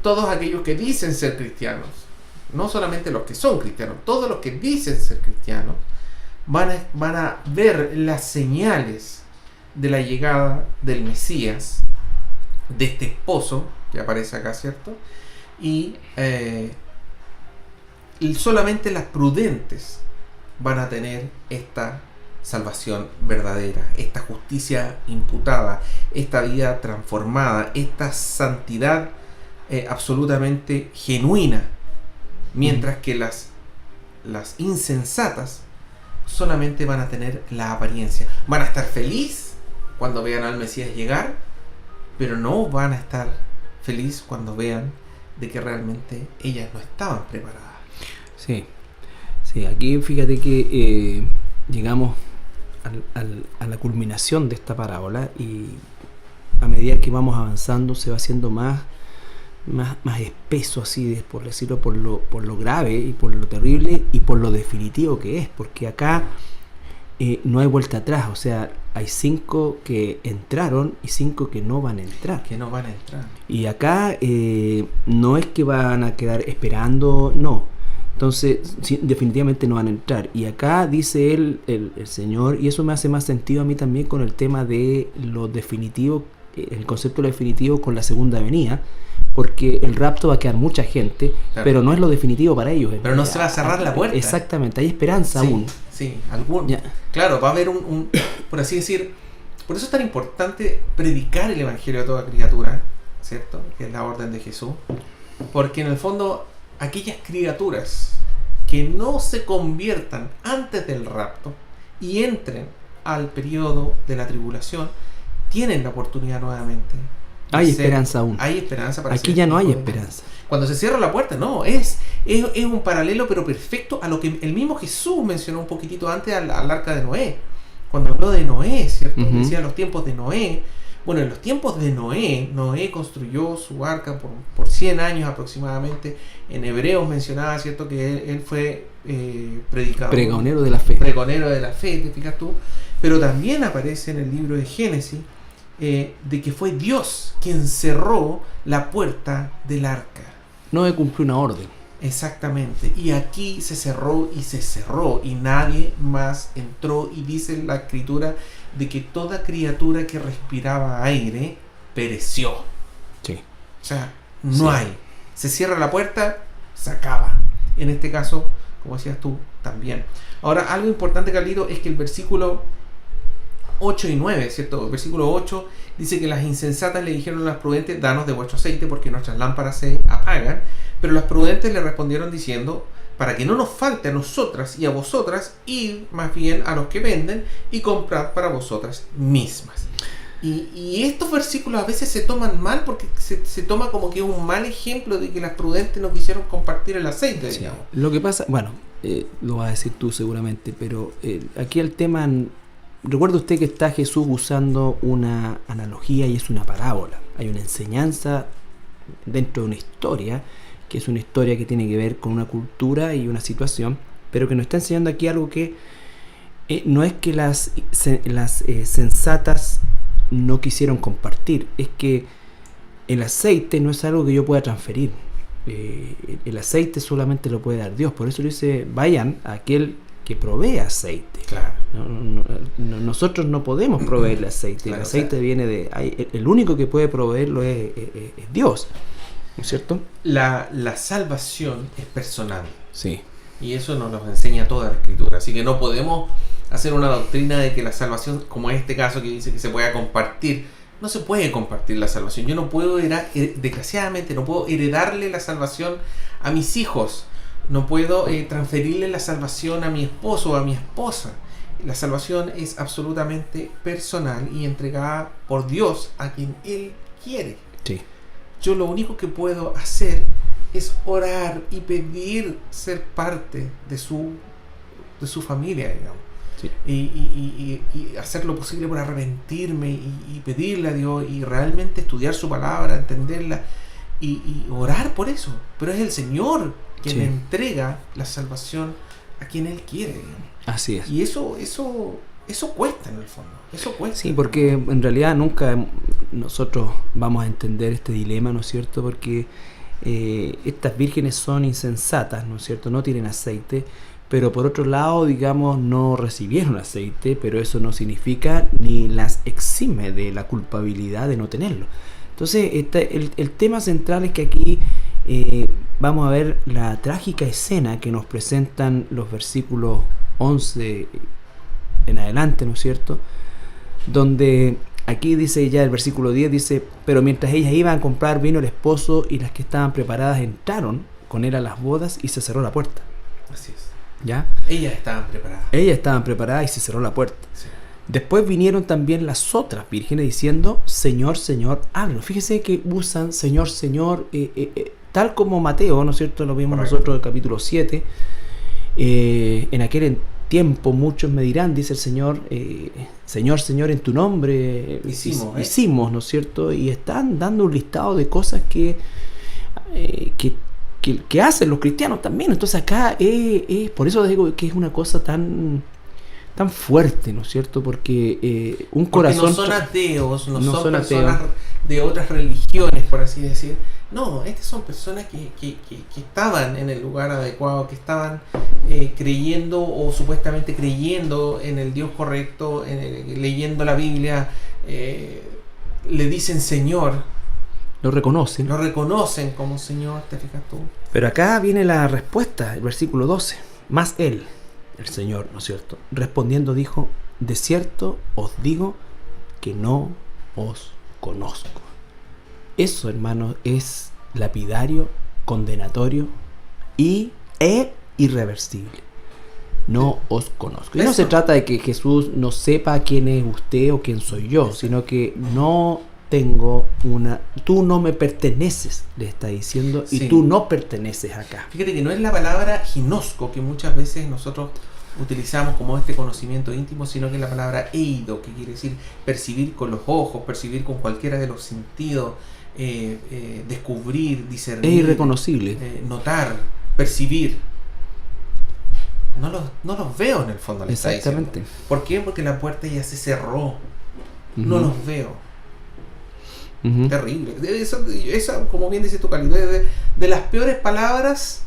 Todos aquellos que dicen ser cristianos, no solamente los que son cristianos, todos los que dicen ser cristianos, van a ver las señales de la llegada del Mesías, de este esposo que aparece acá, ¿cierto? Y solamente las prudentes van a tener esta salvación verdadera, esta justicia imputada, esta vida transformada, esta santidad absolutamente genuina, mientras que las insensatas solamente van a tener la apariencia. Van a estar felices cuando vean al Mesías llegar, pero no van a estar felices cuando vean de que realmente ellas no estaban preparadas. Sí, aquí fíjate que llegamos a la culminación de esta parábola, y a medida que vamos avanzando se va haciendo más espeso, así por decirlo, por lo grave y por lo terrible y por lo definitivo que es, porque acá no hay vuelta atrás. O sea, hay 5 que entraron y 5 que no van a entrar. Y acá no es que van a quedar esperando, no. Entonces, sí, definitivamente no van a entrar. Y acá dice el Señor, y eso me hace más sentido a mí también con el tema de lo definitivo, el concepto de lo definitivo con la segunda venida, porque el rapto va a quedar mucha gente, claro, pero no es lo definitivo para ellos. Pero no se va a cerrar la puerta. Exactamente, hay esperanza aún. Sí, claro, va a haber por así decir, por eso es tan importante predicar el evangelio a toda criatura, ¿cierto? Que es la orden de Jesús, porque en el fondo aquellas criaturas que no se conviertan antes del rapto y entren al periodo de la tribulación, tienen la oportunidad nuevamente. Hay esperanza aún. Hay esperanza para aquí ya no hay esperanza. Cuando se cierra la puerta, no, es un paralelo pero perfecto a lo que el mismo Jesús mencionó un poquitito antes al arca de Noé. Cuando habló de Noé, ¿cierto? Decía los tiempos de Noé. Bueno, en los tiempos de Noé construyó su arca por 100 años aproximadamente. En Hebreos mencionaba, ¿cierto?, que él fue predicador. Pregonero de la fe. Pregonero de la fe, te fijas tú. Pero también aparece en el libro de Génesis de que fue Dios quien cerró la puerta del arca. Noé cumplió una orden. Exactamente. Y aquí se cerró y nadie más entró, y dice la escritura de que toda criatura que respiraba aire pereció. Sí. O sea, no hay. Se cierra la puerta, se acaba. En este caso, como decías tú, también. Ahora, algo importante, Carlito, es que el versículo 8 y 9, ¿cierto? El versículo 8 dice que las insensatas le dijeron a las prudentes: danos de vuestro aceite, porque nuestras lámparas se apagan. Pero las prudentes le respondieron diciendo: para que no nos falte a nosotras y a vosotras, id más bien a los que venden y comprad para vosotras mismas. Y estos versículos a veces se toman mal, porque se toma como que es un mal ejemplo de que las prudentes no quisieron compartir el aceite, sí. Digamos. Lo que pasa, bueno, lo vas a decir tú seguramente, pero aquí el tema, recuerde usted que está Jesús usando una analogía y es una parábola. Hay una enseñanza dentro de una historia, que es una historia que tiene que ver con una cultura y una situación, pero que nos está enseñando aquí algo que no es que las sensatas no quisieron compartir, es que el aceite no es algo que yo pueda transferir. El aceite solamente lo puede dar Dios. Por eso dice: vayan a aquel que provee aceite. Claro. Nosotros no podemos proveerle aceite. Claro, El aceite viene de... el único que puede proveerlo es Dios, ¿no es cierto? La salvación es personal. Sí. Y eso nos lo enseña toda la Escritura. Así que no podemos hacer una doctrina de que la salvación, como en este caso que dice que se pueda compartir. No se puede compartir la salvación. Yo no puedo, desgraciadamente, no puedo heredarle la salvación a mis hijos. No puedo transferirle la salvación a mi esposo o a mi esposa. La salvación es absolutamente personal y entregada por Dios a quien Él quiere. Sí. Yo lo único que puedo hacer es orar y pedir ser parte de su familia, digamos. Sí. Y hacer lo posible por arrepentirme y pedirle a Dios y realmente estudiar su palabra, entenderla y orar por eso. Pero es el Señor quien le entrega la salvación a quien Él quiere, digamos. Así es. Y eso cuesta en el fondo. Eso cuesta. Sí, porque en realidad nunca nosotros vamos a entender este dilema, ¿no es cierto? Porque estas vírgenes son insensatas, ¿no es cierto? No tienen aceite, pero por otro lado, digamos, no recibieron aceite, pero eso no significa ni las exime de la culpabilidad de no tenerlo. Entonces, el tema central es que aquí vamos a ver la trágica escena que nos presentan los versículos 11 en adelante, ¿no es cierto? Donde aquí dice ya el versículo 10, dice: pero mientras ellas iban a comprar vino el esposo y las que estaban preparadas entraron con él a las bodas y se cerró la puerta. Así es. ¿Ya? Ellas estaban preparadas. Ellas estaban preparadas y se cerró la puerta. Sí. Después vinieron también las otras vírgenes diciendo: Señor, Señor, ábrenos. Fíjese que usan Señor, Señor, tal como Mateo, ¿no es cierto? Lo vimos nosotros en el capítulo 7. En aquel tiempo muchos me dirán, dice el Señor, Señor, Señor, en tu nombre hicimos, ¿no es cierto? Y están dando un listado de cosas que hacen los cristianos también. Entonces acá por eso digo que es una cosa tan fuerte, ¿no es cierto? Porque un corazón... no son ateos, no son personas de otras religiones, por así decir. No, estas son personas que estaban en el lugar adecuado, que estaban creyendo o supuestamente creyendo en el Dios correcto, leyendo la Biblia, le dicen Señor. Lo reconocen como Señor, ¿te fijas tú? Pero acá viene la respuesta, el versículo 12. Más él, el Señor, ¿no es cierto?, respondiendo dijo: de cierto os digo que no os conozco. Eso, hermanos, es lapidario, condenatorio e irreversible. No os conozco. Y no se trata de que Jesús no sepa quién es usted o quién soy yo, sino que no tengo tú no me perteneces, le está diciendo, y sí, tú no perteneces acá. Fíjate que no es la palabra ginosco que muchas veces nosotros utilizamos como este conocimiento íntimo, sino que es la palabra eido, que quiere decir percibir con los ojos, percibir con cualquiera de los sentidos, descubrir, discernir. Es irreconocible. Notar, percibir. No los veo en el fondo. Exactamente. ¿Por qué? Porque la puerta ya se cerró. No los veo. Terrible. Esa, como bien dice tu Carlito, de las peores palabras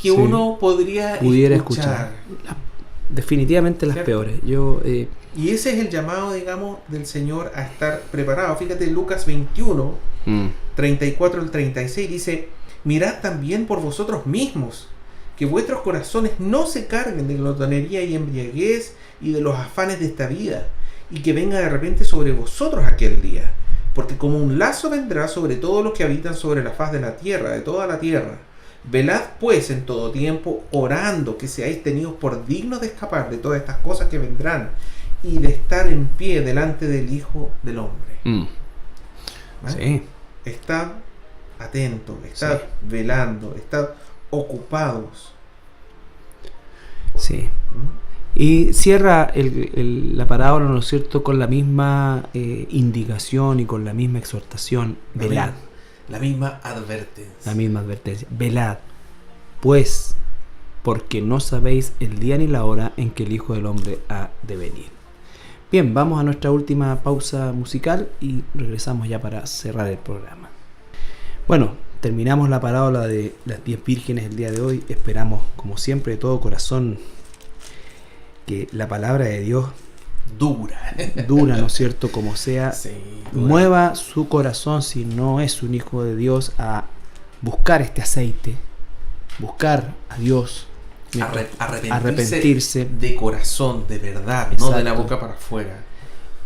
que uno pudiera escuchar. Definitivamente las peores. Y ese es el llamado, digamos, del Señor a estar preparado. Fíjate, Lucas 21, 34 al 36 dice: mirad también por vosotros mismos, que vuestros corazones no se carguen de glotonería y embriaguez y de los afanes de esta vida, y que venga de repente sobre vosotros aquel día. Porque como un lazo vendrá sobre todos los que habitan sobre la faz de la tierra, de toda la tierra. Velad pues en todo tiempo, orando que seáis tenidos por dignos de escapar de todas estas cosas que vendrán y de estar en pie delante del Hijo del Hombre. Sí. Estad atentos, estad velando, estad ocupados. Sí. Y cierra la parábola, ¿no es cierto?, con la misma indicación y con la misma exhortación: velad. La misma advertencia. La misma advertencia. Velad, pues, porque no sabéis el día ni la hora en que el Hijo del Hombre ha de venir. Bien, vamos a nuestra última pausa musical y regresamos ya para cerrar el programa. Bueno, terminamos la parábola de las 10 vírgenes el día de hoy. Esperamos, como siempre, de todo corazón que la palabra de Dios Dura. dura, ¿no es cierto? Como sea, Sí, dura. mueva su corazón, si no es un hijo de Dios, a buscar este aceite, buscar a Dios, arrepentirse. De corazón, de verdad, Exacto. no de la boca para afuera.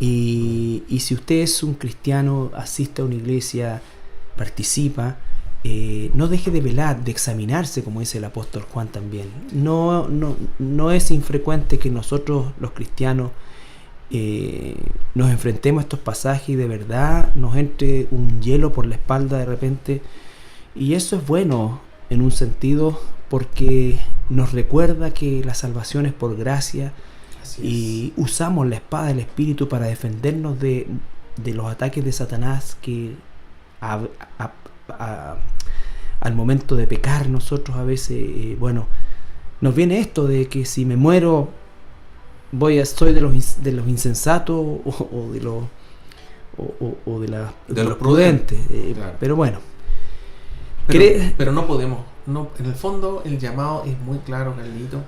Y si usted es un cristiano, asiste a una iglesia, participa, no deje de velar, de examinarse, como dice el apóstol Juan también. No es infrecuente que nosotros, los cristianos, nos enfrentemos a estos pasajes y de verdad nos entre un hielo por la espalda de repente. Y eso es bueno en un sentido, porque nos recuerda que la salvación es por gracia. Y usamos la espada del Espíritu para defendernos de los ataques de Satanás, que al momento de pecar nosotros a veces, nos viene esto de que si me muero soy de los insensatos o de los prudentes. Claro. Pero bueno, pero no podemos. No, en el fondo el llamado es muy claro, Carlito.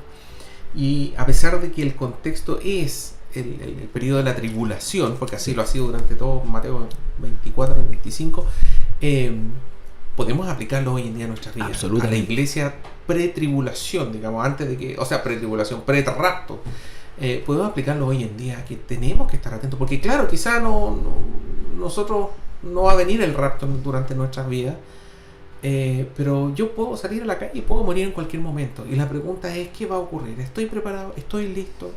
Y a pesar de que el contexto es el periodo de la tribulación, porque así lo ha sido durante todo Mateo 24 y 25, podemos aplicarlo hoy en día a nuestras vidas. Absolutamente. A la iglesia pre-tribulación, digamos, antes de que, o sea, pre-tribulación, pre-rapto. Podemos aplicarlo hoy en día, que tenemos que estar atentos, porque claro, quizá nosotros no va a venir el rapto durante nuestras vidas, pero yo puedo salir a la calle y puedo morir en cualquier momento. Y la pregunta es, ¿qué va a ocurrir? ¿Estoy preparado? ¿Estoy listo?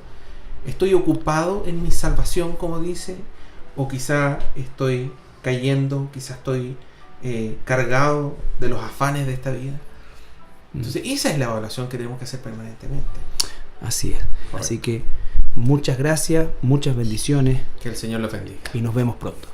¿Estoy ocupado en mi salvación, como dice? ¿O quizá estoy cayendo? ¿Quizá estoy cargado de los afanes de esta vida? Entonces esa es la evaluación que tenemos que hacer permanentemente. Así es. Así que muchas gracias, muchas bendiciones. Que el Señor los bendiga. Y nos vemos pronto.